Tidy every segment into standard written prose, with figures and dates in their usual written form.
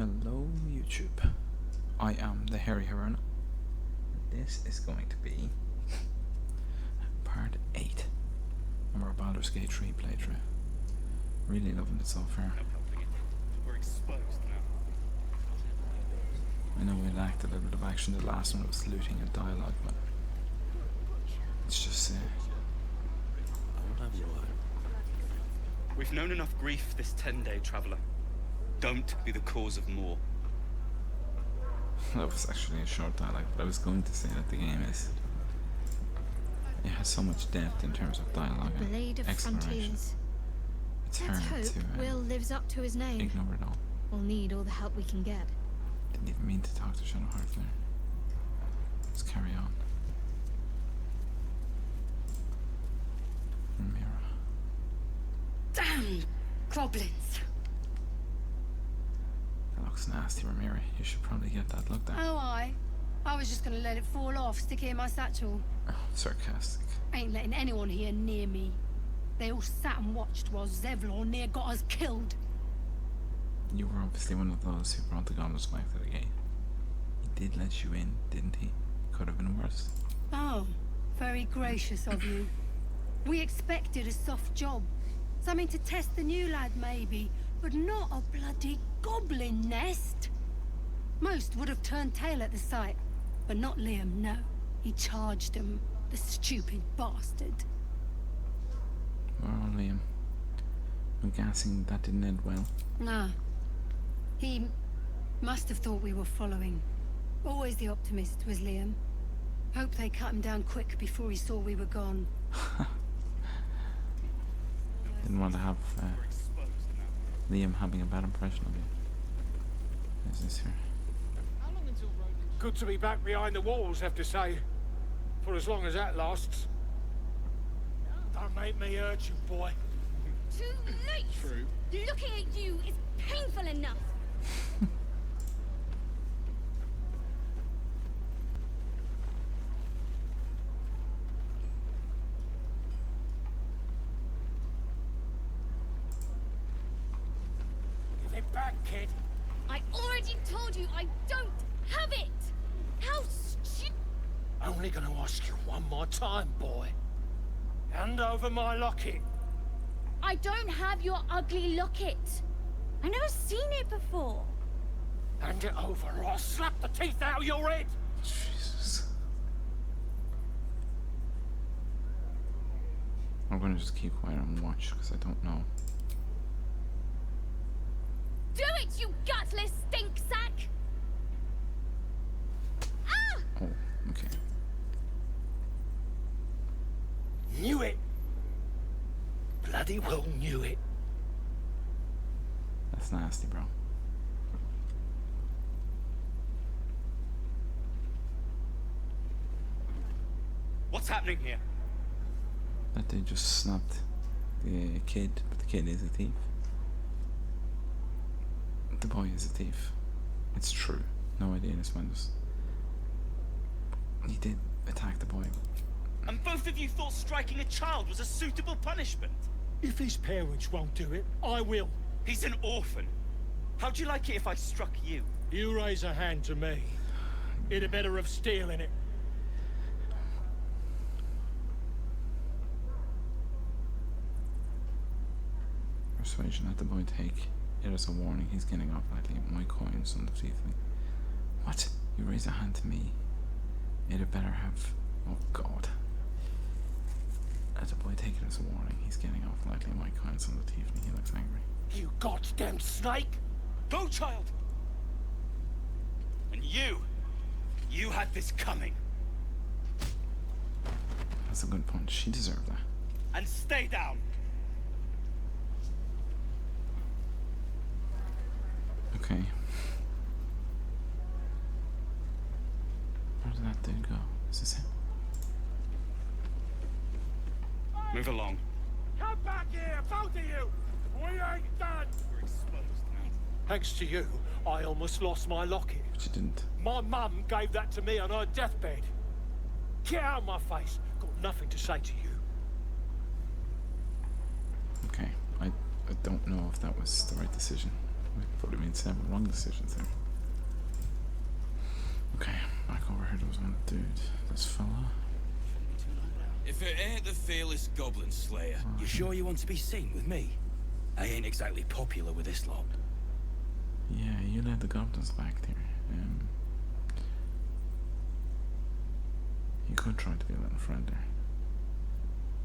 Hello YouTube, I am the Hairy Heron. This is going to be part 8 of our Baldur's Gate 3 playthrough. Really loving it so far. We're exposed now. I know we lacked a little bit of action. The last one was looting and dialogue, but it's just I'll have your word. We've known enough grief this 10-day traveler. Don't be the cause of more. that was actually a short dialogue, but I was going to say that the game is, it has so much depth in terms of dialogue and Blade of exploration. Frontiers. It's Let's hard hope to Will lives up to his name. ignore it all. We'll need all the help we can get. Didn't even mean to talk to Shadowheart there. Let's carry on. Ramira. Damn goblins! That looks nasty, Ramira. You should probably get that looked at. Oh, I was just gonna let it fall off, stick it in my satchel. Oh, sarcastic. Ain't letting anyone here near me. They all sat and watched while Zevlor near got us killed. You were obviously one of those who brought the goblins back to the gate. He did let you in, didn't he? Could have been worse. Oh, very gracious of you. We expected a soft job. Something to test the new lad, maybe, but not a bloody goblin nest. Most would have turned tail at the sight, but not Liam, no. He charged them, the stupid bastard. Well, Liam, I'm guessing that didn't end well. Nah. He must have thought we were following. Always the optimist was Liam. Hope they cut him down quick before he saw we were gone. Didn't want to have Liam having a bad impression of you. What is this here? Good to be back behind the walls, have to say. For as long as that lasts. Don't make me hurt you, boy. Too late! True. Looking at you is painful enough. Give it back, kid. I already told you I don't have it! How stupid! Only gonna ask you one more time, boy. Hand over my locket. I don't have your ugly locket. I've never seen it before. Hand it over or I'll slap the teeth out of your head. Jesus. I'm gonna just keep quiet and watch because I don't know. Do it, you gutless stink sack! Ah! Oh, okay. Knew it. Bloody well knew it. That's nasty, bro. What's happening here? That dude just snapped the kid, but the kid is a thief. The boy is a thief. It's true. No idea this one just... He did attack the boy. And both of you thought striking a child was a suitable punishment? If his parents won't do it, I will. He's an orphan. How'd you like it if I struck you? You raise a hand to me. It'd have better have steel in it. Persuasion, let the boy take it as a warning. He's getting off lightly. My coins on the tiefling. What? You raise a hand to me? It had better have... Oh god. Let the boy take it as a warning. He's getting off lightly. My coins on the tiefling. He looks angry. You goddamn snake! Go, child! And you had this coming. That's a good punch. She deserved that. And stay down. Okay. Where did that dude go? Is this him? Move along. Come back here, both of you! We ain't done! We're exposed now. Thanks to you, I almost lost my locket. But you didn't. My mum gave that to me on her deathbed. Get out of my face. Got nothing to say to you. Okay. I don't know if that was the right decision. I've probably made several wrong decisions there. Okay, back over here to this one dude. This fella. If it ain't the fearless goblin slayer, you sure you want to be seen with me? I ain't exactly popular with this lot. Yeah, you led the goblins back there. You could try to be a little friendlier.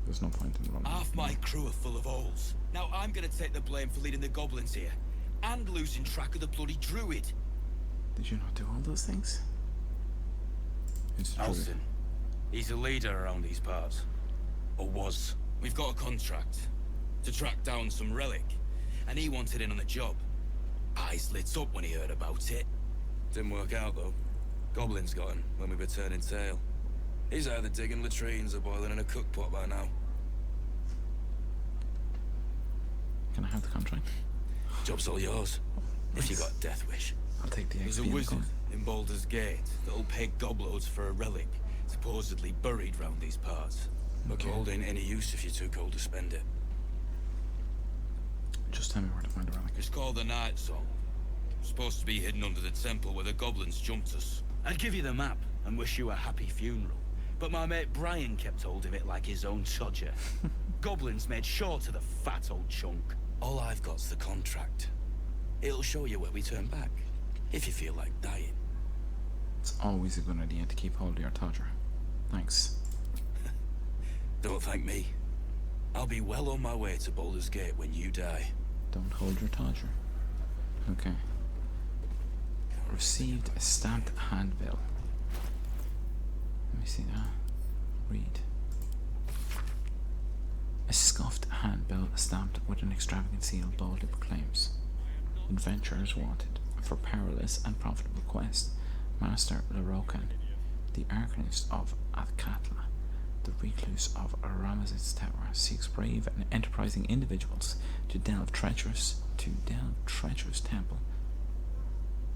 There's no point in running. Half my crew are full of holes. Now I'm gonna take the blame for leading the goblins here. And losing track of the bloody druid. Did you not do all those things? It's the druid. Alston. He's a leader around these parts. Or was. We've got a contract to track down some relic. And he wanted in on the job. Eyes lit up when he heard about it. Didn't work out though. Goblins got him when we were turning tail. He's either digging latrines or boiling in a cookpot by now. Can I have the contract? Job's all yours. If you Nice. got a death wish. I'll take the There's a XP and wizard coin. in Baldur's Gate that'll pay gobloads for a relic, supposedly buried round these parts. But Okay. gold ain't any use if you're too cold to spend it. Just tell me where to find the relic. It's called the Night Song. Supposed to be hidden under the temple where the goblins jumped us. I'd give you the map and wish you a happy funeral. But my mate Brian kept hold of it like his own sodger. Goblins made sure to the fat old chunk. All I've got's the contract. It'll show you where we turn back, if you feel like dying. It's always a good idea to keep hold of your Todger. Thanks. Don't thank me. I'll be well on my way to Baldur's Gate when you die. Don't hold your Todger. Okay. Received a stamped handbill. Let me see that. Read. A scuffed handbill stamped with an extravagant seal boldly proclaims: Adventurers wanted for perilous and profitable quest. Master Larokan, the Arcanist of Athkatla, the recluse of Ramazith's Tower, seeks brave and enterprising individuals to delve treacherous temple.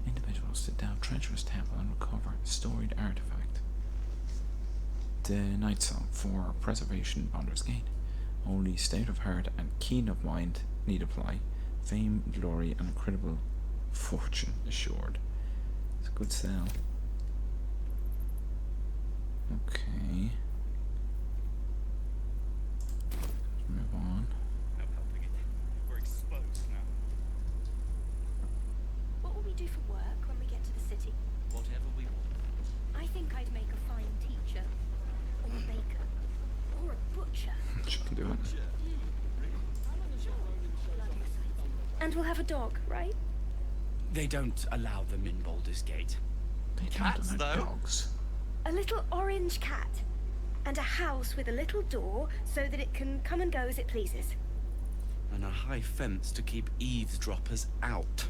And recover storied artifact. The Night Song for preservation Baldur's Gate. Only state of heart and keen of mind need apply. Fame, glory, and incredible fortune assured. It's a good sell. Okay. Let's move on. No helping it. We're exposed now. What will we do for work when we get to the city? Whatever we want. I think I'd make a fine teacher, or a baker, or a butcher. She can do it. And we'll have a dog, right? They don't allow them in Baldur's Gate. They Cats, don't like though? dogs. A little orange cat. And a house with a little door so that it can come and go as it pleases. And a high fence to keep eavesdroppers out.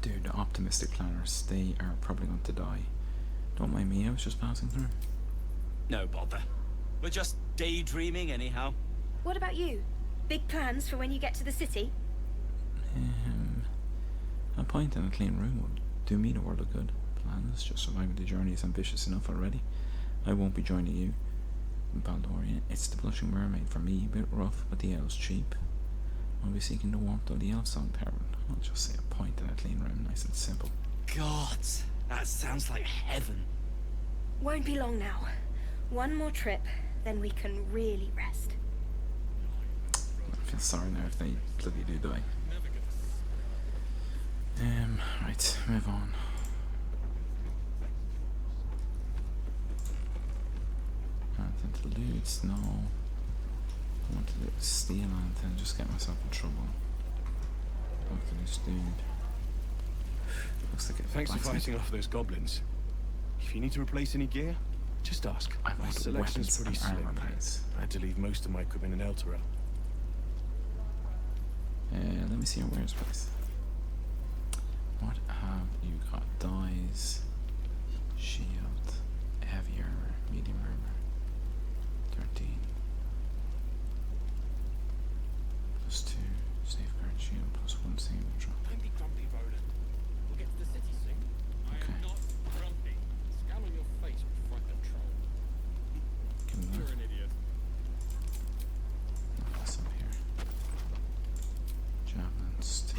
Dude, the optimistic planners, they are probably going to die. Don't mind me, I was just passing through. No bother. We're just daydreaming anyhow. What about you? Big plans for when you get to the city? A pint and a clean room would do me the world of good. Plans, just surviving the journey is ambitious enough already. I won't be joining you, Baldur. It's the Blushing Mermaid for me, a bit rough, but the elves cheap. I'll be seeking the warmth of the elf song tavern. I'll just say a pint and a clean room, nice and simple. God, that sounds like heaven. Won't be long now. One more trip, then we can really rest. I feel sorry now if they bloody do die. Right, move on. Anything to loot? No. I want to steal anything, just get myself in trouble. Talk to this dude. Looks like a Thanks for blacksmith. fighting off those goblins. If you need to replace any gear, just ask. I My want selection's weapons pretty and armor, slim. please. I had to leave most of my equipment in Elturel. Let me see your wares, please. What have you got? Dyes, shield, heavy armor, medium armor, 13. Plus 2, safeguard shield, plus 1 single drop. Don't be grumpy, Roland. We'll get to the city soon. Okay. I am not grumpy. Scowl on your face would frighten a troll. Give me You're that. an idiot. What's up here? Javelins, 2.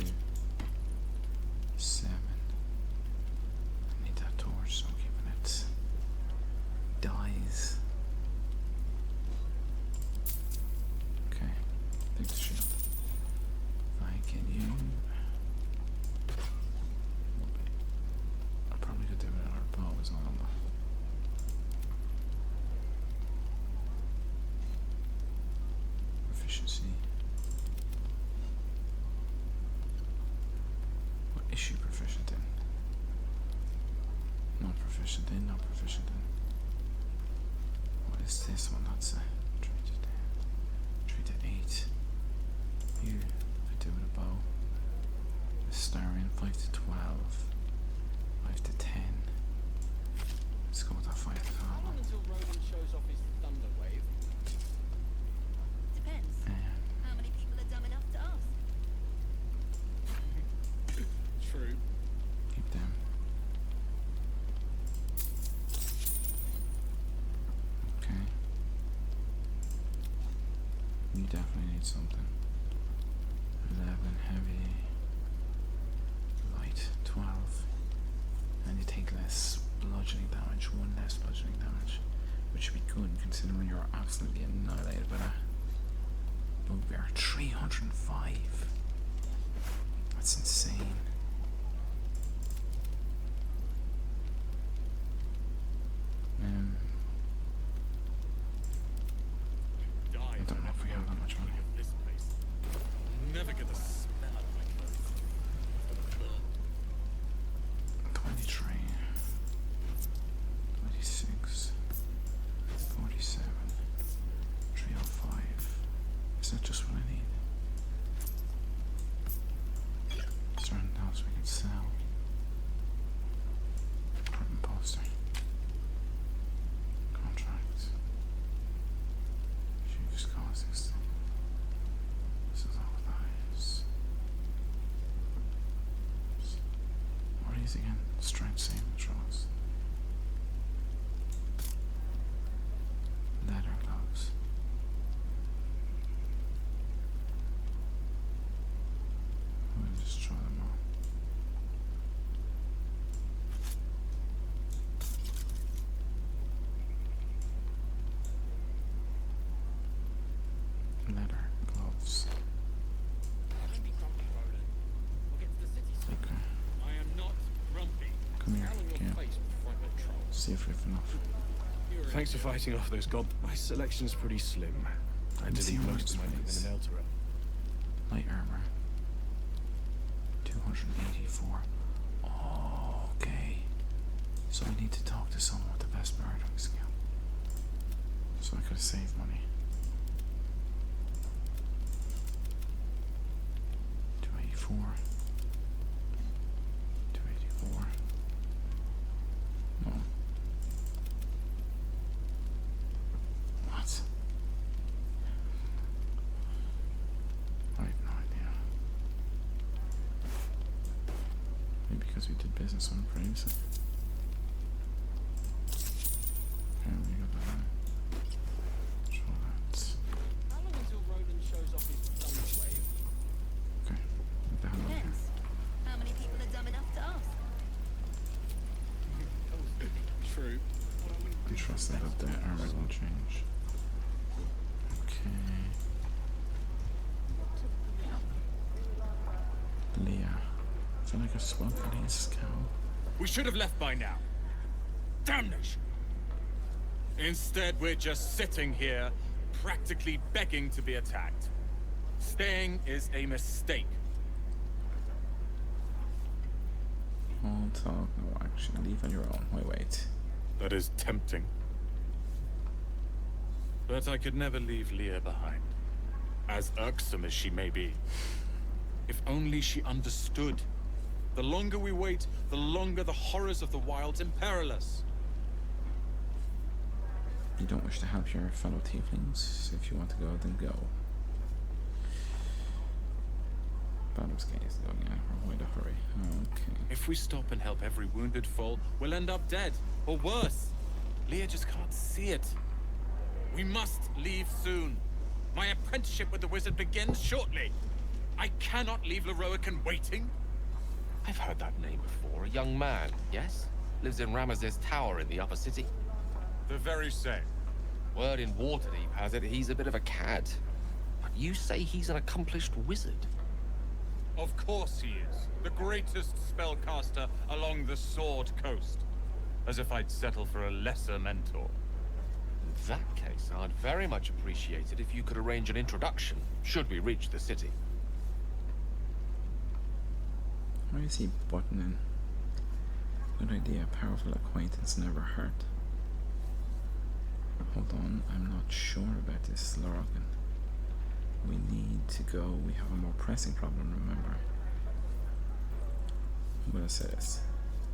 Proficiency. What is she proficient in? Not proficient in, not proficient in. What is this one? That's a 3 to 10. 3 to 8. You could do with a bow. Astarian 5 to 12. 5 to 10. Let's go with that 5 to 12. How long until Roden shows off his thunder wave? Depends. How many people are dumb enough to ask? True. Keep them. Okay. You definitely need something. 11 heavy. Light 12. And you take less bludgeoning damage, 1 less bludgeoning damage. Which should be good considering you're absolutely annihilated by that. Bugbear 305. That's insane. I don't know if we have that much money. This place. Never get the smell out of my clothes. 23, 26, 47, 305. Is that just what I need? Certain else we can sell. Curtain poster. Contract. Chief's causes. This is all that is. What is again? Strength saving throws. Leather gloves. We'll just try them all. Leather gloves. Don't be grumpy, Roden. We'll get to the city soon. Okay. I am not grumpy. Come here, Tell on your Gale. face before I control. See if we have enough. You're a- Thanks for fighting off those gob. My selection's pretty slim. I had to See leave how most of much my space. in an Eltera. Light armor. 284. Okay. So I need to talk to someone with the best bartering skill. So I could save money. 284. 284. No. What? I have no idea. Maybe because we did business on previously. Okay, we got that. Show that. How long until Roden shows off his thunder wave? Okay. What the hell? Depends. How many people are dumb enough to ask? True. I trust that the armor won't change. Okay. Leah. I feel like I've spoken to his cow. We should have left by now. Damnation! Instead, we're just sitting here, practically begging to be attacked. Staying is a mistake. All talk, no action. Leave on your own. Wait. That is tempting. But I could never leave Leah behind. As irksome as she may be. If only she understood. The longer we wait, the longer the horrors of the wilds imperil us. You don't wish to help your fellow tieflings? If you want to go, then go. Baldur's Gate is going in. We're in a hurry. Okay. If we stop and help every wounded foal, we'll end up dead. Or worse. Leah just can't see it. We must leave soon. My apprenticeship with the wizard begins shortly. I cannot leave Leroican waiting. I've heard that name before. A young man, yes? Lives in Ramaz's tower in the upper city. The very same. Word in Waterdeep has it he's a bit of a cad. But you say he's an accomplished wizard. Of course he is. The greatest spellcaster along the Sword Coast. As if I'd settle for a lesser mentor. that case, I'd very much appreciate it if you could arrange an introduction, should we reach the city. Why is he buttoning? Good idea. Powerful acquaintance never hurt. Hold on, I'm not sure about this, Lorogan. We need to go. We have a more pressing problem, remember. I'm gonna say this.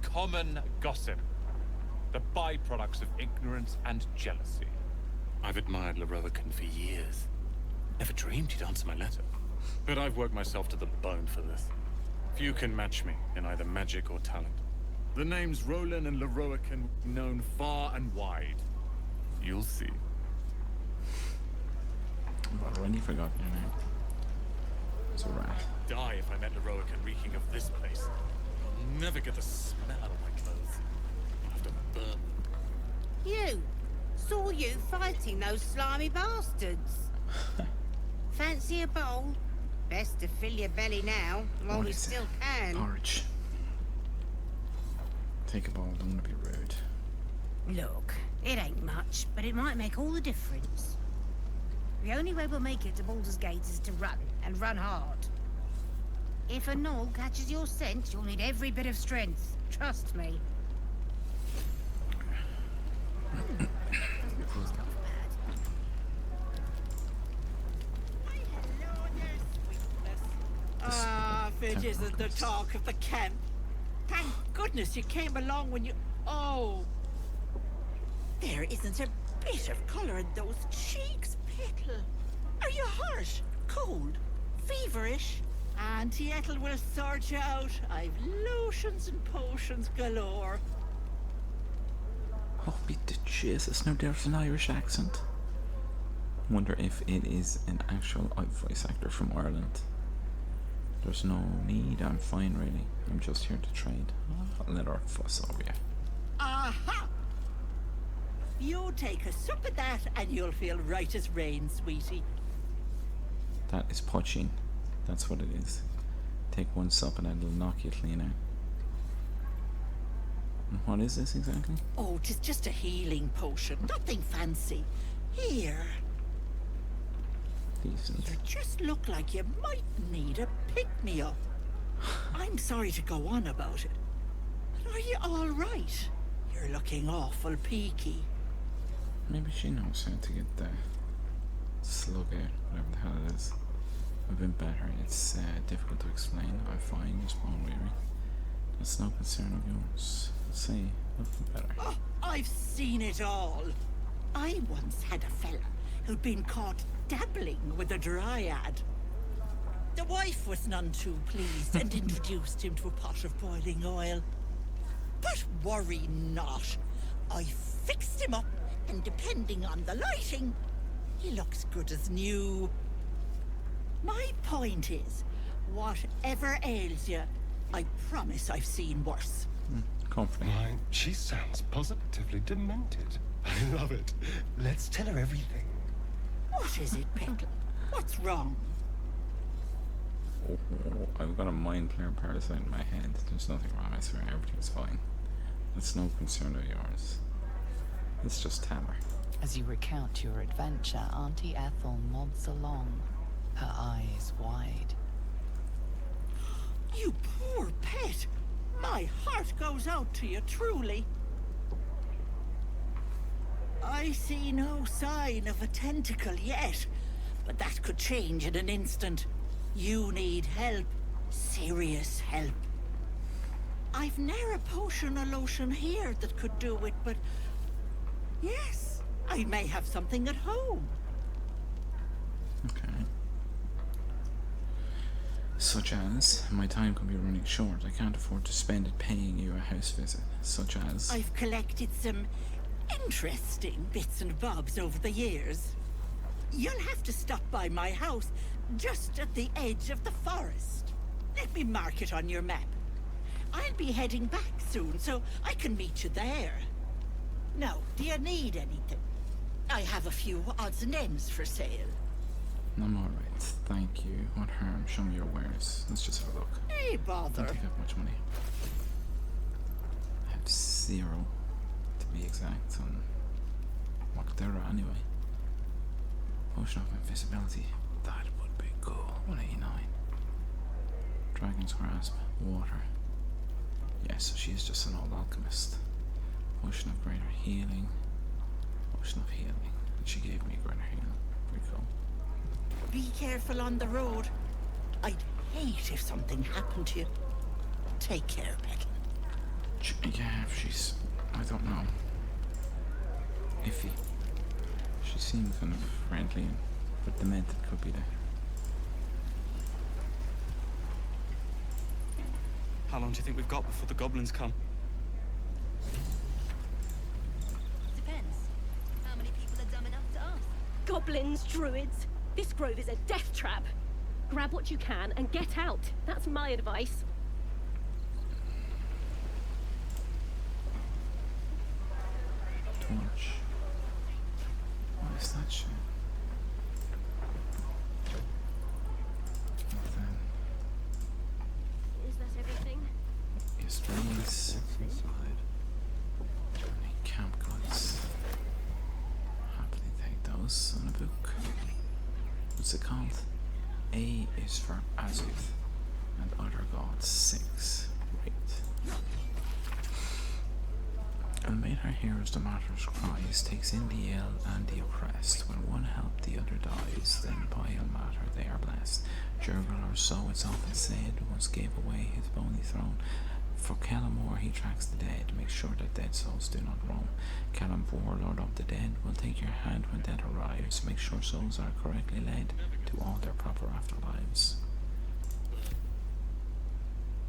Common gossip. The byproducts of ignorance and jealousy. I've admired Lorocan for years. Never dreamed he'd answer my letter. But I've worked myself to the bone for this. Few can match me in either magic or talent. The names Roland and Lorocan known far and wide. You'll see. I've already forgotten your name. It's a rat. I'd die if I met Lorocan reeking of this place. I'll never get the smell out of my clothes. I'll have to burn them. You! Saw you fighting those slimy bastards. Fancy a bowl? Best to fill your belly now, while we still can. Porridge. Take a bowl, don't want to be rude. Look, it ain't much, but it might make all the difference. The only way we'll make it to Baldur's Gate is to run, and run hard. If a gnoll catches your scent, you'll need every bit of strength. Trust me. Ah, if it isn't the talk of the camp. Thank goodness you came along when you... Oh! There isn't a bit of colour in those cheeks, Pickle. Are you hurt? Cold? Feverish? Auntie Ethel will sort you out. I've lotions and potions galore. Oh, beat the Jesus, now there's an Irish accent. Wonder if it is an actual voice actor from Ireland. There's no need, I'm fine really. I'm just here to trade. I'll let her fuss over you. Aha! You take a sup of that and you'll feel right as rain, sweetie. That is poaching. That's what it is. Take one sup and it'll knock you clean out. And what is this exactly? Oh, 'tis just a healing potion. Nothing fancy. Here. Decent. You just look like you might need a pick-me-up. I'm sorry to go on about it, but are you all right? You're looking awful peaky. Maybe she knows how to get the slug out, whatever the hell it is. I've been better. It's difficult to explain. I'm fine, just bone weary. That's no concern of yours. Say, nothing better. Oh, I've seen it all. I once had a fella who'd been caught dabbling with a dryad. The wife was none too pleased and introduced him to a pot of boiling oil. But worry not. I fixed him up, and depending on the lighting, he looks good as new. My point is, whatever ails you, I promise I've seen worse. Comforting. Why, she sounds positively demented. I love it. Let's tell her everything. What is it, Pickle? What's wrong? Oh, I've got a mind player parasite in my head. There's nothing wrong, I swear. Everything's fine. It's no concern of yours. Let's just tell her. As you recount your adventure, Auntie Ethel nods along, her eyes wide. You poor pet! My heart goes out to you, truly. I see no sign of a tentacle yet, but that could change in an instant. You need help. Serious help. I've ne'er a potion or lotion here that could do it, but... yes, I may have something at home. Okay. Such as, my time could be running short. I can't afford to spend it paying you a house visit. Such as... I've collected some interesting bits and bobs over the years. You'll have to stop by my house, just at the edge of the forest. Let me mark it on your map. I'll be heading back soon, so I can meet you there. Now, do you need anything? I have a few odds and ends for sale. I'm alright, thank you. What harm? Show me your wares. Let's just have a look. Hey, bother. Don't take up much money. I have 0, to be exact, on Mac Doire anyway. Potion of invisibility. That would be cool. 189. Dragon's grasp. Water. Yes, so she is just an old alchemist. Potion of greater healing. Potion of healing. And she gave me greater healing. Pretty cool. Be careful on the road. I'd hate if something happened to you. Take care, Becky. Yeah, she's... I don't know. Iffy. She seemed kind of friendly, but the method could be there. How long do you think we've got before the goblins come? Depends. How many people are dumb enough to ask? Goblins, druids. This grove is a death trap. Grab what you can and get out. That's my advice. Torch. What is that shit? Nothing. Is that everything? Yes, please. Any camp goods? Happily take those on a book. What's it called? A is for Azuth and other gods. 6. Great. And made her heroes the martyr's cries, takes in the ill and the oppressed. When one help, the other dies, then by ill matter they are blessed. Jurgle, or so it's often said, once gave away his bony throne. For Kellamore he tracks the dead, makes sure that dead souls do not roam. Kellam, warlord of the dead, will take your hand when death arrives, make sure souls are correctly led to all their proper afterlives.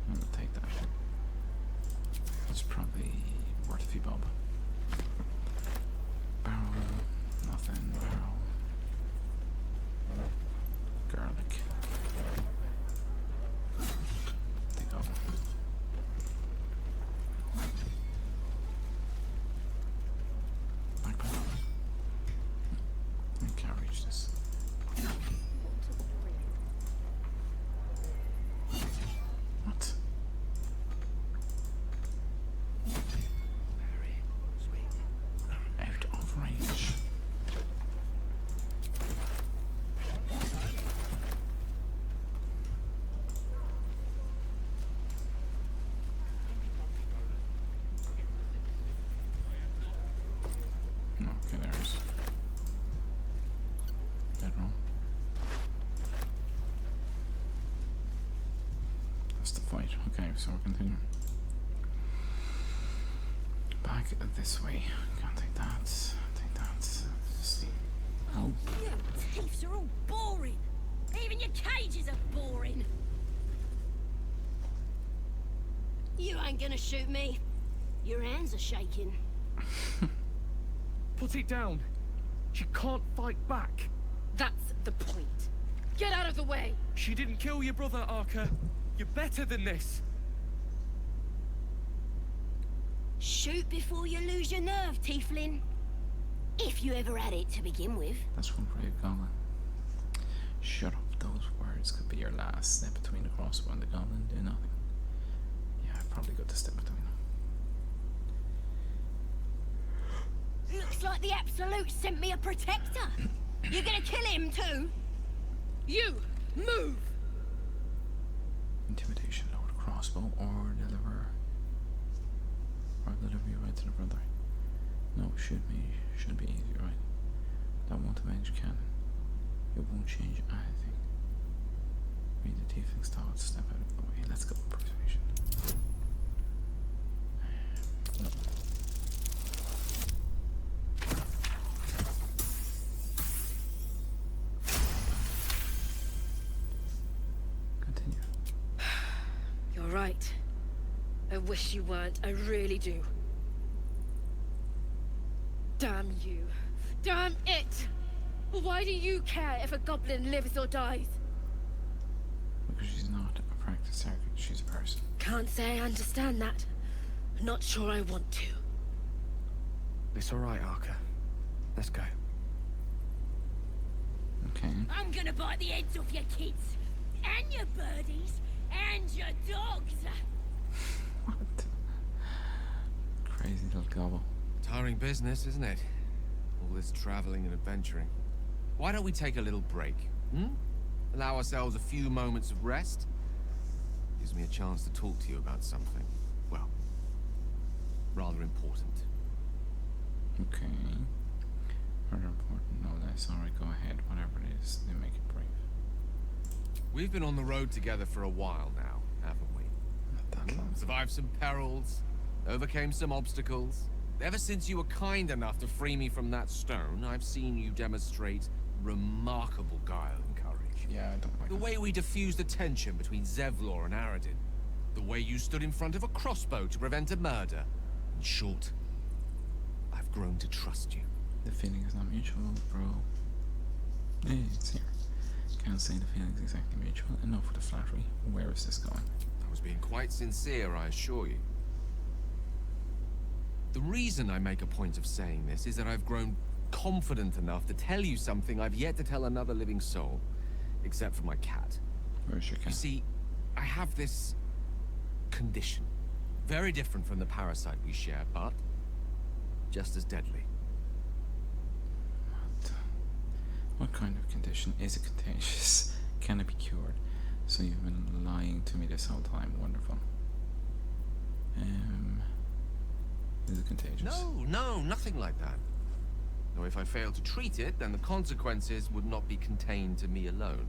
I'm gonna take that. It's probably worth a few bob. Barrel, nothing, barrel. Garlic. They go. Backpack. I can't reach this. What? Out of range. Okay, there's bedroom. That's the fight. Okay, so we're continuing. Back this way. Can't take that. Take that. Oh. You thieves are all boring. Even your cages are boring. You ain't gonna shoot me. Your hands are shaking. Put it down. She can't fight back. That's the point. Get out of the way. She didn't kill your brother, Arca. You're better than this. Shoot before you lose your nerve, Tiefling. If you ever had it to begin with. That's one for you, Goblin. Shut up. Those words could be your last. Step between the crossbow and the goblin. Do nothing. Yeah, I've probably got to step between them. Looks like the Absolute sent me a protector. You gonna kill him too? You move! Intimidation, lower the crossbow, or deliver. Or deliver you right to the brother. No, shoot me. Should be easy, right? That won't avenge cannon. It won't change anything. Read the Tiefling's thoughts, step out of the way. Let's go, persuasion. No. Continue. You're right. I wish you weren't. I really do. Damn you. Damn it! Why do you care if a goblin lives or dies? Because she's not a practice target, she's a person. Can't say I understand that. Not sure I want to. It's all right, Arca. Let's go. Okay. I'm gonna bite the heads off your kids. And your birdies. And your dogs. What? Crazy little gobble. Tiring business, isn't it? All this traveling and adventuring. Why don't we take a little break? Allow ourselves a few moments of rest? Gives me a chance to talk to you about something, well, rather important. Okay. Rather important, no less. Alright, go ahead. Whatever it is, they make it brave. We've been on the road together for a while now, haven't we? Not that long. Survived some perils, overcame some obstacles. Ever since you were kind enough to free me from that stone, I've seen you demonstrate remarkable guile and courage. Yeah, I don't like The way we diffused the tension between Zevlor and Aradin. The way you stood in front of a crossbow to prevent a murder. In short, I've grown to trust you. The feeling is not mutual, bro. Hey, it's here. Can't say the feeling's exactly mutual. Enough with the flattery. Where is this going? I was being quite sincere, I assure you. The reason I make a point of saying this is that I've grown confident enough to tell you something I've yet to tell another living soul, except for my cat. Where's your cat? You see, I have this condition. Very different from the parasite we share, but just as deadly. What kind of condition? Is it contagious? Can it be cured? So you've been lying to me this whole time. Wonderful. Is it contagious? No, nothing like that. Though if I fail to treat it, then the consequences would not be contained to me alone.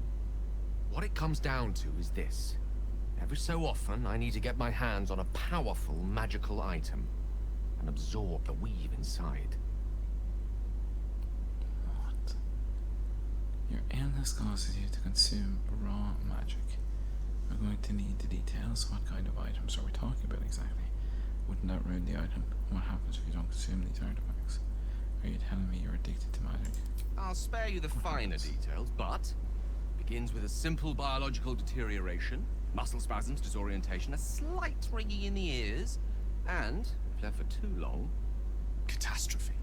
What it comes down to is this. Every so often, I need to get my hands on a powerful magical item and absorb the weave inside. What? Your illness causes you to consume raw magic. I'm going to need the details. What kind of items are we talking about exactly? Wouldn't that ruin the item? What happens if you don't consume these artifacts? Are you telling me you're addicted to magic? I'll spare you the finer details, but begins with a simple biological deterioration, muscle spasms, disorientation, a slight ringing in the ears, and, if left for too long, catastrophe.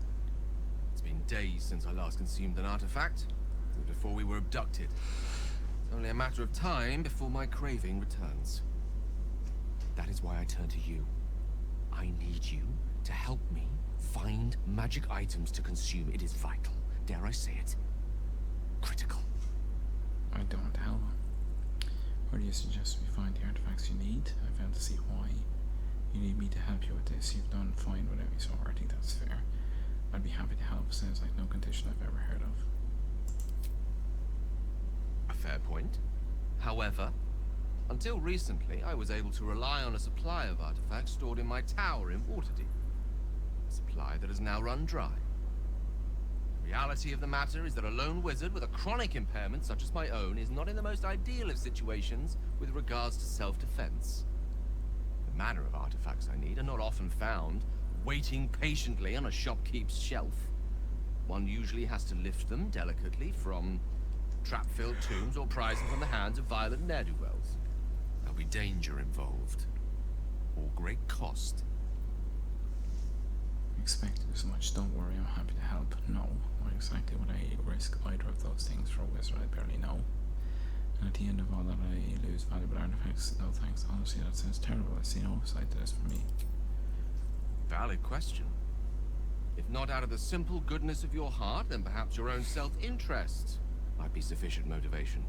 It's been days since I last consumed an artifact, before we were abducted. It's only a matter of time before my craving returns. That is why I turn to you. I need you to help me find magic items to consume. It is vital. Dare I say it? Critical. I don't want to help. Or do you suggest we find the artifacts you need? I fail to see why you need me to help you with this. You've done fine without me, so I think that's fair. I'd be happy to help. Sounds like no condition I've ever heard of. A fair point. However, until recently, I was able to rely on a supply of artifacts stored in my tower in Waterdeep. A supply that has now run dry. The reality of the matter is that a lone wizard with a chronic impairment such as my own is not in the most ideal of situations with regards to self-defense. The manner of artifacts I need are not often found waiting patiently on a shopkeep's shelf. One usually has to lift them delicately from trap-filled tombs or prise them from the hands of violent ne'er-do-wells. There'll be danger involved, or great cost. Expected as much. Don't worry, I'm happy to help. No, what exactly would I risk either of those things for a wizard I barely know? And at the end of all that, I lose valuable artifacts. No thanks. Honestly, that sounds terrible. I see no upside to this for me. Valid question. If not out of the simple goodness of your heart, then perhaps your own self-interest might be sufficient motivation.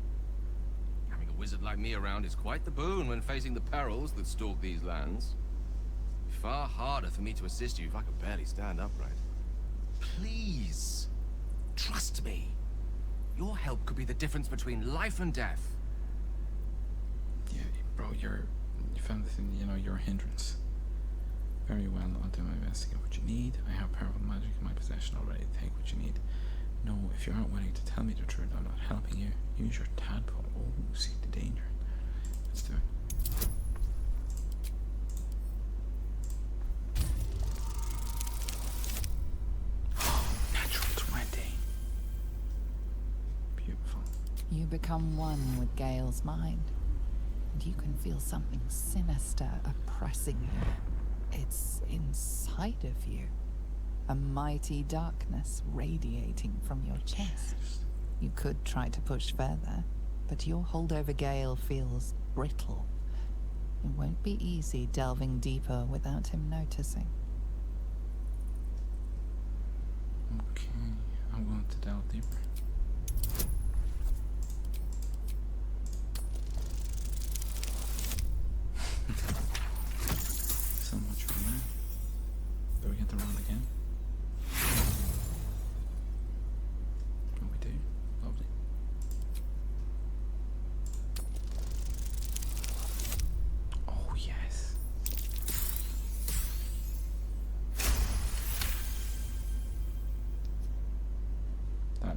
Having a wizard like me around is quite the boon when facing the perils that stalk these lands. Far harder for me to assist you if I could barely stand upright. Please, trust me. Your help could be the difference between life and death. Yeah, bro, you found the thing, you know, you're a hindrance. Very well, I'll do my best to get what you need. I have powerful magic in my possession already to take what you need. No, if you aren't willing to tell me the truth, I'm not helping you. Use your tadpole. Oh, see the danger. Let's do it. Natural 20. Beautiful. You become one with Gale's mind, and you can feel something sinister oppressing you. It's inside of you. A mighty darkness radiating from your chest. You could try to push further, but your hold over Gale feels brittle. It won't be easy delving deeper without him noticing. Okay, I'm going to delve deeper.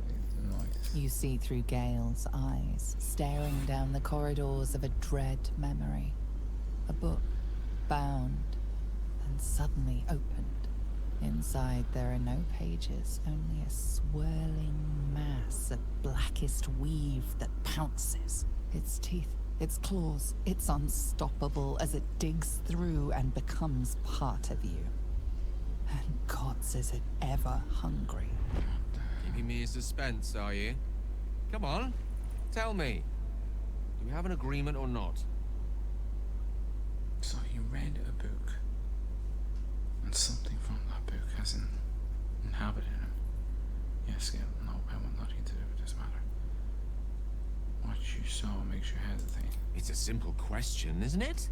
that noise. You see through Gale's eyes, staring down the corridors of a dread memory. A book, bound, and suddenly opened. Inside there are no pages, only a swirling mass of blackest weave that pounces. Its teeth, its claws, it's unstoppable as it digs through and becomes part of you. And gods, is it ever hungry. Keeping me in suspense, are you? Come on, tell me. Do we have an agreement or not? So he read a book, and something from that book has inhabited him. Yes, Gale, no, I want nothing to do with this matter. What you saw makes you hesitate. It's a simple question, isn't it?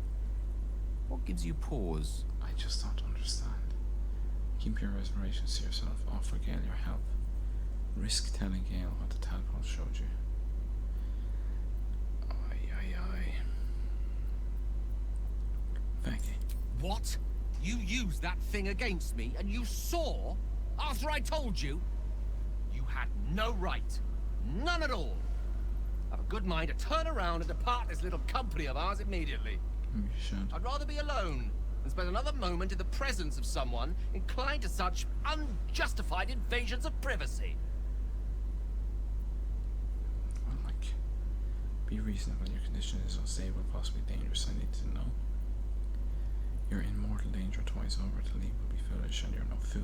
What gives you pause? I just don't understand. Keep your reservations to yourself. Offer Gale your help. Risk telling Gale what the tadpole showed you. Aye. Becky. What? You used that thing against me, and you saw after I told you? You had no right. None at all. Have a good mind to turn around and depart this little company of ours immediately. You should. I'd rather be alone than spend another moment in the presence of someone inclined to such unjustified invasions of privacy. Well, like, be reasonable. Your condition is unstable, possibly dangerous. I need to know. You're in mortal danger twice over. To leave would be foolish, and you're no fool.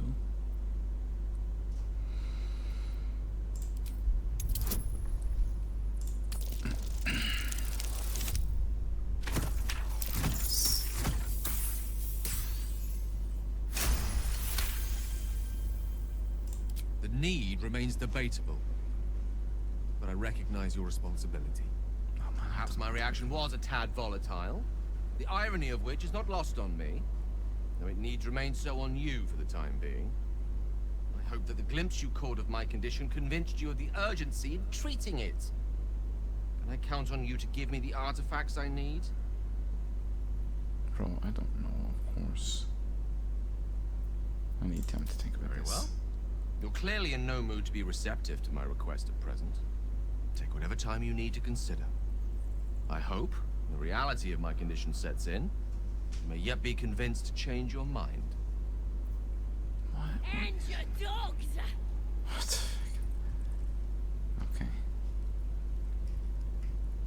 The need remains debatable, but I recognize your responsibility. Perhaps my reaction was a tad volatile, the irony of which is not lost on me, though it needs remain so on you for the time being. I hope that the glimpse you caught of my condition convinced you of the urgency in treating it. Can I count on you to give me the artifacts I need? Bro, I don't know, of course. I need time to think about Very this. well. You're clearly in no mood to be receptive to my request at present. Take whatever time you need to consider. I hope, when the reality of my condition sets in, you may yet be convinced to change your mind. What? And your dogs! What? Okay.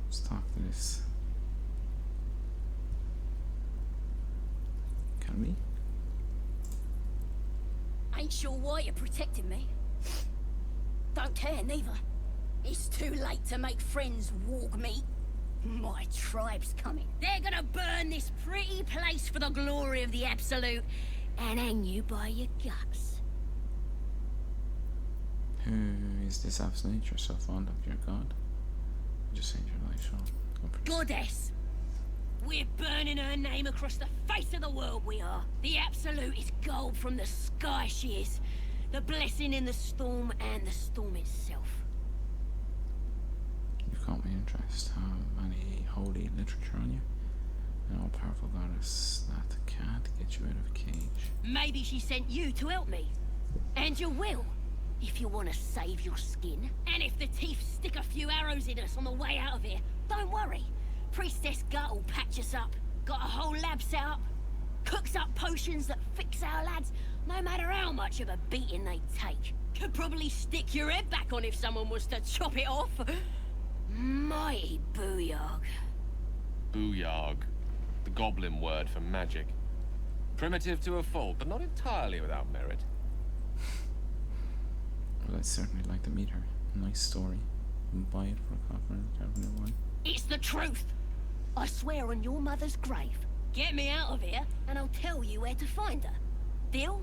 Let's talk to this. Can we? Ain't sure why you're protecting me. Don't care, neither. It's too late to make friends, warg meat. My tribe's coming. They're gonna burn this pretty place for the glory of the Absolute and hang you by your guts. Who is this Absolute? You're so fond of your god? You just saved your life, Sean. Goddess! We're burning her name across the face of the world, we are. The Absolute is gold from the sky, she is. The blessing in the storm and the storm itself. You've caught my interest. How many holy literature on you? An all-powerful goddess that can't get you out of a cage. Maybe she sent you to help me. And you will, if you want to save your skin. And if the teeth stick a few arrows in us on the way out of here, don't worry. Priestess Gut will patch us up. Got a whole lab set up. Cooks up potions that fix our lads, no matter how much of a beating they take. Could probably stick your head back on if someone was to chop it off. Mighty booyog. Booyog. The goblin word for magic. Primitive to a fault, but not entirely without merit. Well, I'd certainly like to meet her. Nice story. And buy it for a copper and cabinet wine. It's the truth. I swear on your mother's grave. Get me out of here, and I'll tell you where to find her. Deal?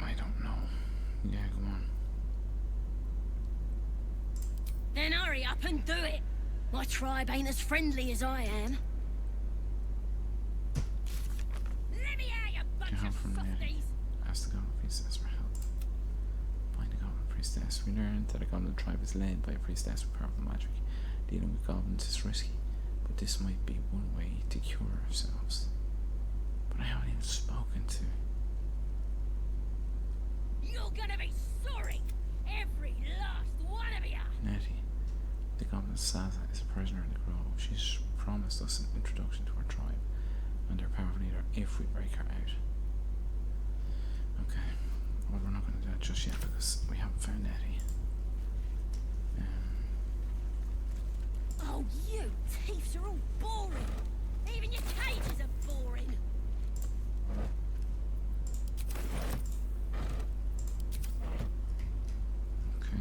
I don't know. Yeah, go on. Then hurry up and do it. My tribe ain't as friendly as I am. Let me out, you bunch of softies! Ask the goblin priestess for help. Find a goblin priestess. We learned that a goblin tribe is led by a priestess with powerful magic. Dealing with goblins is risky, but this might be one way to cure ourselves. But I haven't even spoken to. all gonna be sorry. Every last one of you. Nettie, the goblin Saza is a prisoner in the grove. She's promised us an introduction to her tribe and their powerful leader if we break her out. Okay, well, we're not going to do that just yet because we haven't found Nettie. Oh, you thieves are all boring. Even your cages are boring. Okay.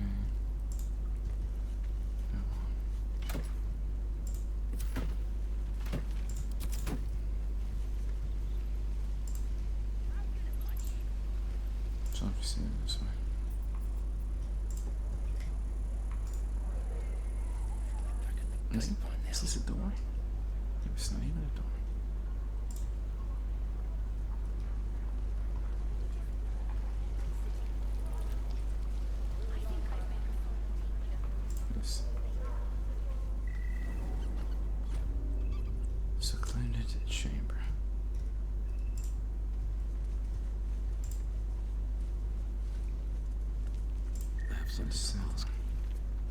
So if you see it this way. Is this a door? Maybe it's not even a door. Yes. Secluded chamber.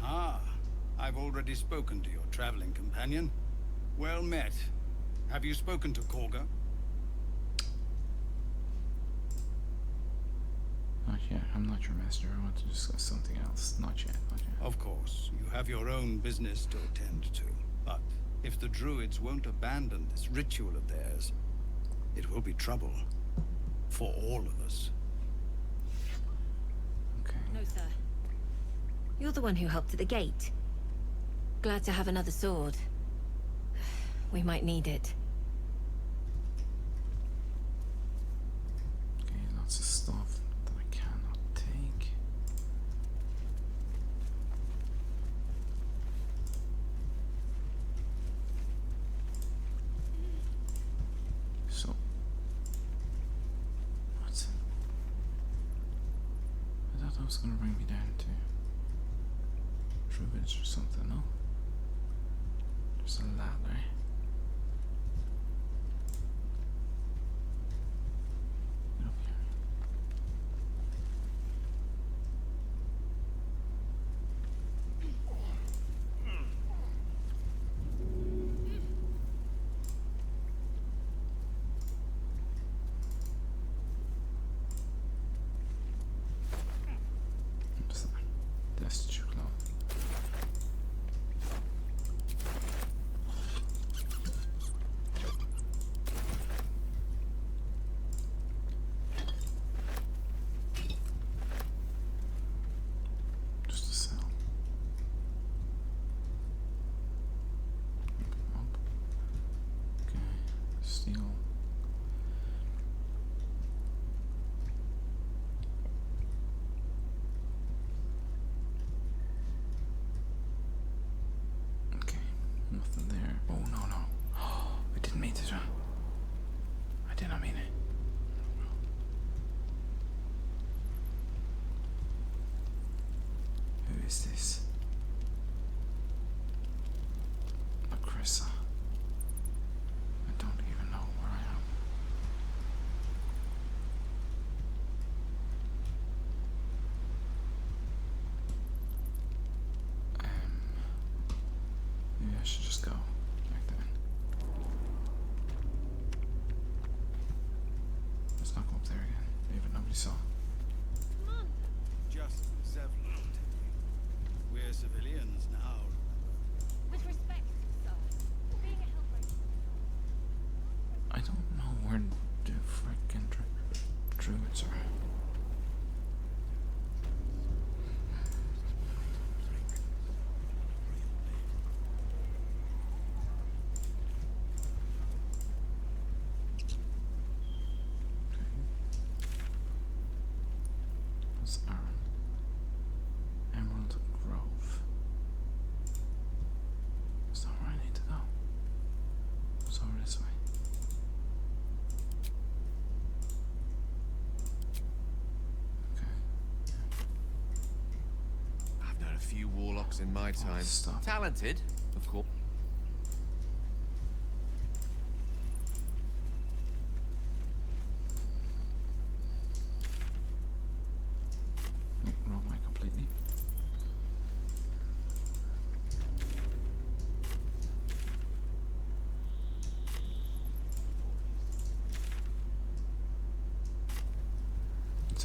Ah, I've already spoken to your traveling companion. Well met. Have you spoken to Korga? Not yet. I'm not your master. I want to discuss something else. Not yet. Not yet. Of course, you have your own business to attend to. But if the Druids won't abandon this ritual of theirs, it will be trouble. For all of us. No, sir. You're the one who helped at the gate. Glad to have another sword. We might need it. Okay, lots of stuff that I cannot take. So, what? I thought that was gonna bring me down to Druids or something, no? There's a ladder. Get up here. What's that? Destitute cloth. Just a cell. Okay, steel. Okay, nothing there. Oh no no! I didn't mean to. I did not mean it. Who is this? Acrissa. I don't even know where I am. Maybe I should just go back then. Let's not go up there again. Maybe nobody saw. Just several. We're civilians now. With respect, sir. Being a helper. I don't know where the frickin' Druids are. What's Aaron? Emerald Grove. That's not where I need to go. It's over this way. I've known a few warlocks in my time. Stop. Talented, of course.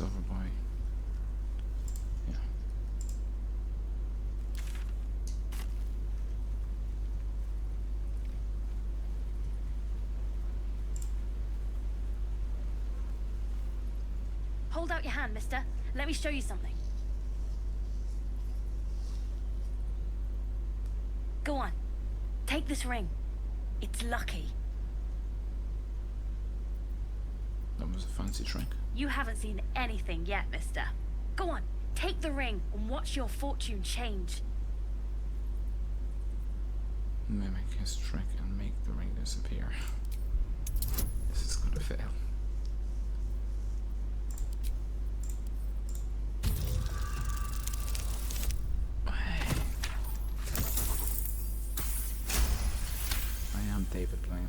It's over by. Yeah. Hold out your hand, mister. Let me show you something. Go on. Take this ring. It's lucky. That was a fancy trick. You haven't seen anything yet, mister. Go on. Take the ring and watch your fortune change. Mimic his trick and make the ring disappear. This is gonna fail. I am David Blaine.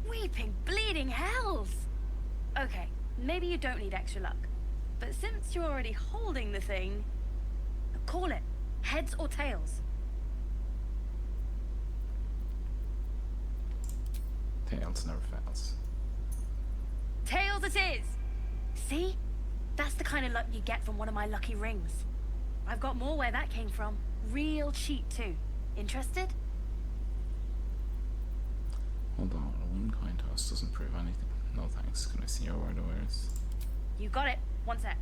Weeping, bleeding hells! Okay, maybe you don't need extra luck. But since you're already holding the thing, call it. Heads or tails? Tails never fails. Tails it is! See? That's the kind of luck you get from one of my lucky rings. I've got more where that came from. Real cheap too. Interested? Hold on, a one coin toss doesn't prove anything. No thanks. Can I see your word of words? You got it. One sec.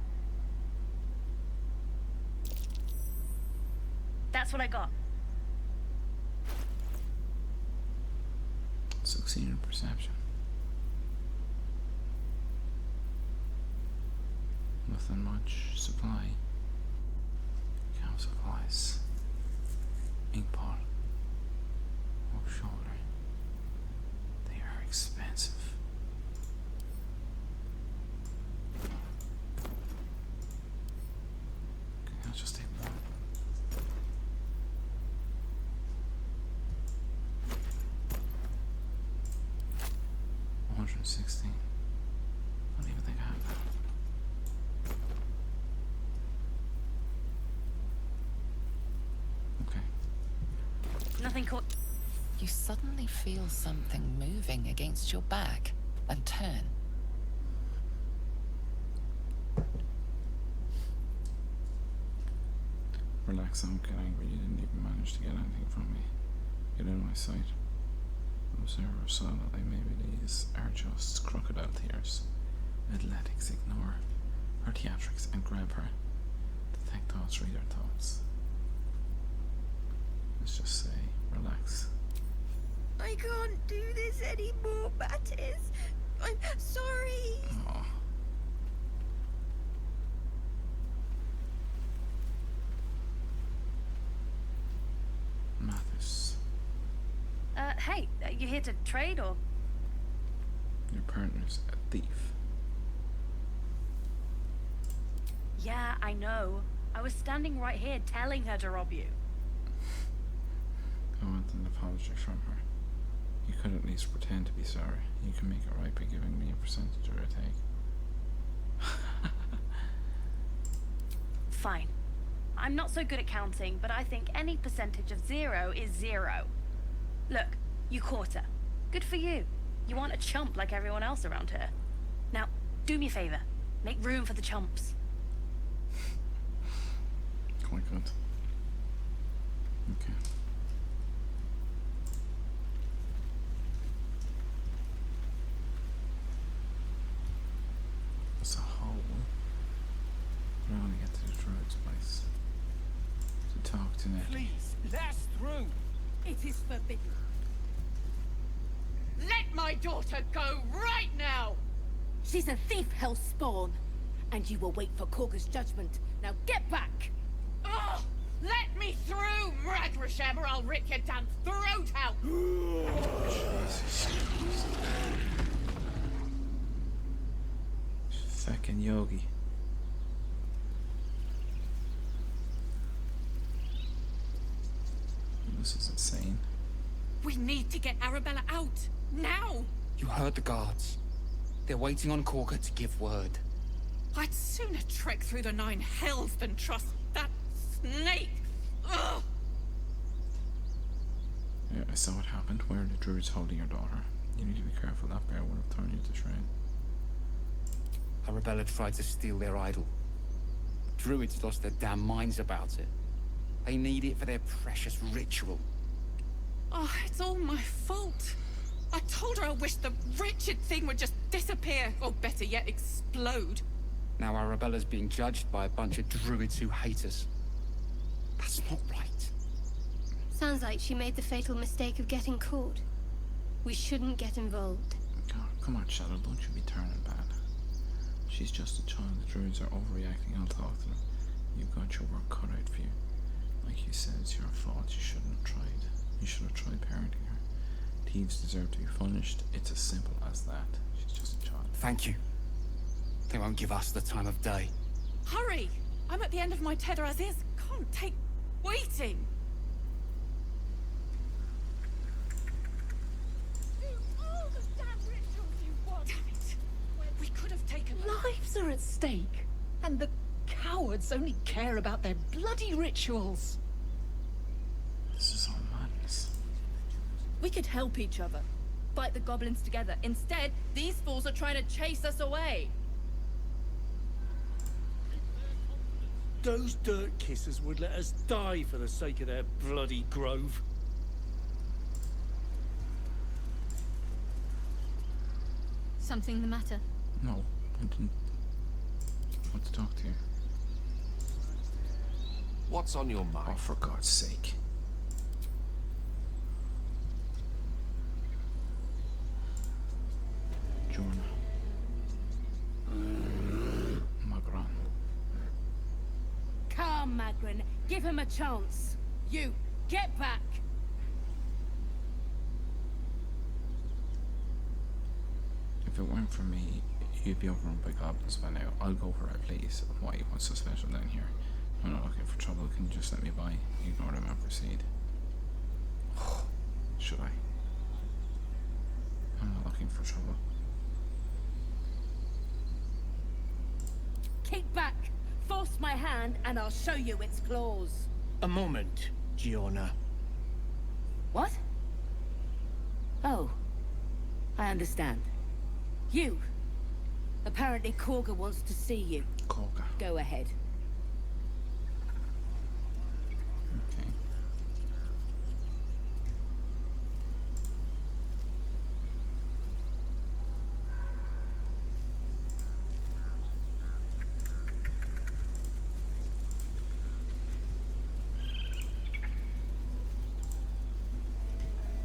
That's what I got. Succeed in perception. Nothing much. Supply. Camp supplies. Ink pot. Off shoulder. They are expensive. Okay, I'll just take one. $116. I don't even think I have that. Nothing caught. You suddenly feel something moving against your back and turn. Relax, don't get angry. You didn't even manage to get anything from me. Get in my sight. Observe silently. Maybe these are just crocodile tears. Athletics, ignore her theatrics and grab her. Detect thoughts, read her thoughts. Let's just say, relax. I can't do this anymore, Mattis. I'm sorry. Aww. Mathis. Hey, you here to trade or? Your partner's a thief. Yeah, I know. I was standing right here telling her to rob you. I want an apology from her. You could at least pretend to be sorry. You can make it right by giving me a percentage of her take. Fine. I'm not so good at counting, but I think any percentage of 0 is 0. Look, you caught her. Good for you. You aren't a chump like everyone else around here. Now, do me a favor. Make room for the chumps. Quite good. Okay. It's a hole. I want to get to the Druid's place. To talk to Ned. Please, let us through. It is forbidden. Let my daughter go right now! She's a thief, hellspawn. And you will wait for Korga's judgment. Now get back! Ugh! Let me through, Mradrasham, or I'll rip your damn throat out! Jesus Christ. Fucking Yogi. This is insane. We need to get Arabella out, now! You heard the guards. They're waiting on Korga to give word. I'd sooner trek through the 9 hells than trust that snake! Ugh! Yeah, I saw what happened. Where are the druids holding your daughter? You need to be careful. That bear would have torn you to shreds. Arabella tried to steal their idol. Druids lost their damn minds about it. They need it for their precious ritual. Oh, it's all my fault. I told her I wished the wretched thing would just disappear, or better yet, explode. Now Arabella's being judged by a bunch of druids who hate us. That's not right. Sounds like she made the fatal mistake of getting caught. We shouldn't get involved. God, come on, Shadow, don't you be turning bad. She's just a child. The druids are overreacting. I'll talk to them. You've got your work cut out for you. Like you said, it's your fault. You shouldn't have tried. You should have tried parenting her. Thieves deserve to be punished. It's as simple as that. She's just a child. Thank you. They won't give us the time of day. Hurry! I'm at the end of my tether as is. Can't take waiting. Do all the damn rituals you want. Damn it! We could have taken Lives are at stake, and the cowards only care about their bloody rituals. This is all madness. We could help each other. Fight the goblins together. Instead, these fools are trying to chase us away. Those dirt kissers would let us die for the sake of their bloody grove. Something the matter? No, I didn't want to talk to you. What's on your mind? Oh, for God's sake. Jorna. Magran. Come, Magran. Give him a chance. You, get back. If it weren't for me, you'd be overrun by goblins by now. I'll go where I please. Why? What's so special down here? I'm not looking for trouble. Can you just let me by? Ignore them and proceed. Should I? I'm not looking for trouble. Keep back. Force my hand and I'll show you its claws. A moment, Giona. What? Oh. I understand. You. Apparently Korga wants to see you. Korga. Go ahead. Okay.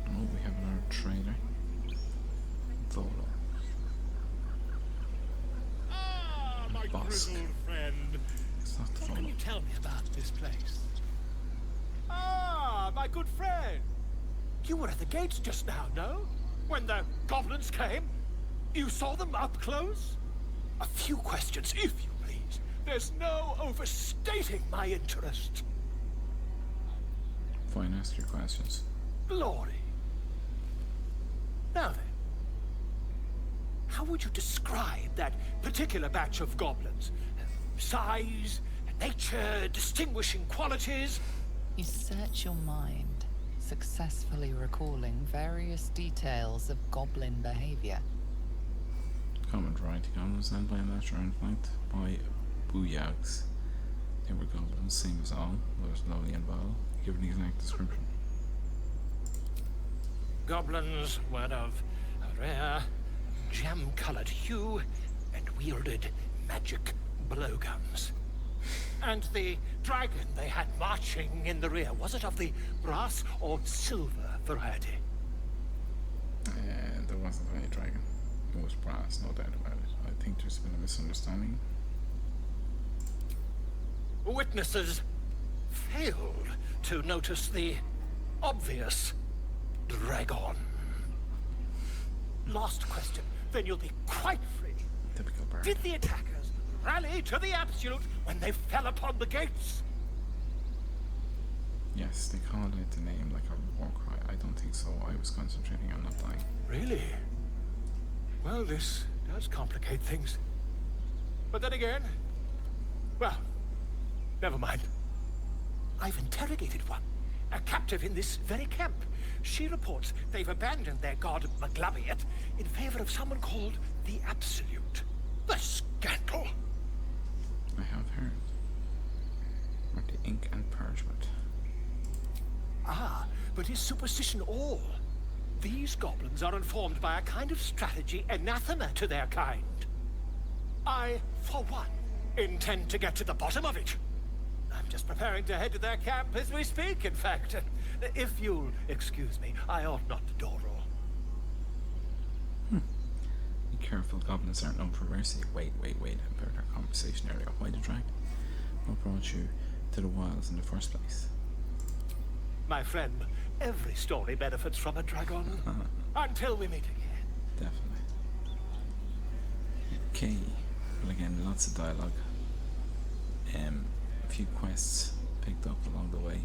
Oh, we have another trailer. Volo. My Bosk. grizzled friend. It's not What Volo. can you tell me about this place? Ah, my good friend. You were at the gates just now, no? When the goblins came? You saw them up close? A few questions, if you please. There's no overstating my interest. Fine, ask your questions. Glory. Now then, how would you describe that particular batch of goblins? Size, nature, distinguishing qualities? You search your mind, successfully recalling various details of goblin behavior. Comment right. Goblins led by a natural inflict by booyags. They were goblins, same as all. Those lovely and vile. Give an exact description. Goblins were of a rare, gem-colored hue and wielded magic blowguns. And the dragon they had marching in the rear, was it of the brass or silver variety? There wasn't any dragon. It was brass, no doubt about it. I think there's been a misunderstanding. Witnesses failed to notice the obvious dragon. Last question, then you'll be quite free. Typical bird. Did the attackers rally to the absolute when they fell upon the gates? Yes, they called it the name like a war cry. I don't think so. I was concentrating on not dying. Really? Well, this does complicate things. But then again, well, never mind. I've interrogated one, a captive in this very camp. She reports they've abandoned their god Maglabiet in favor of someone called the Absolute. The scandal! I have heard. Or the ink and parchment. Ah, but is superstition all? These goblins are informed by a kind of strategy anathema to their kind. I, for one, intend to get to the bottom of it. I'm just preparing to head to their camp as we speak, in fact. If you'll excuse me, I ought not to door roll. Be careful, goblins aren't known for mercy. Wait. About our conversation earlier. Why the dragon? What brought you to the wilds in the first place? My friend, every story benefits from a dragon. Until we meet again. Definitely. Okay. Well, again, lots of dialogue. A few quests picked up along the way.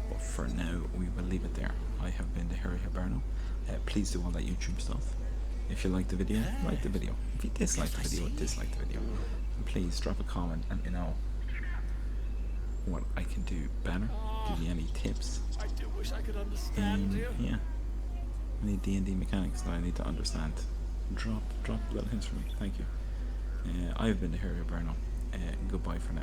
But for now, we will leave it there. I have been the Harry Hiberno. Please do all that YouTube stuff. If you like the video, like the video. If you dislike the video, dislike the video. And please drop a comment and let me know what I can do better. Give you any tips. I do wish I could understand you. Yeah. Any D&D mechanics that I need to understand. Drop little hints for me. Thank you. I've been the Harry Hiberno. Goodbye for now.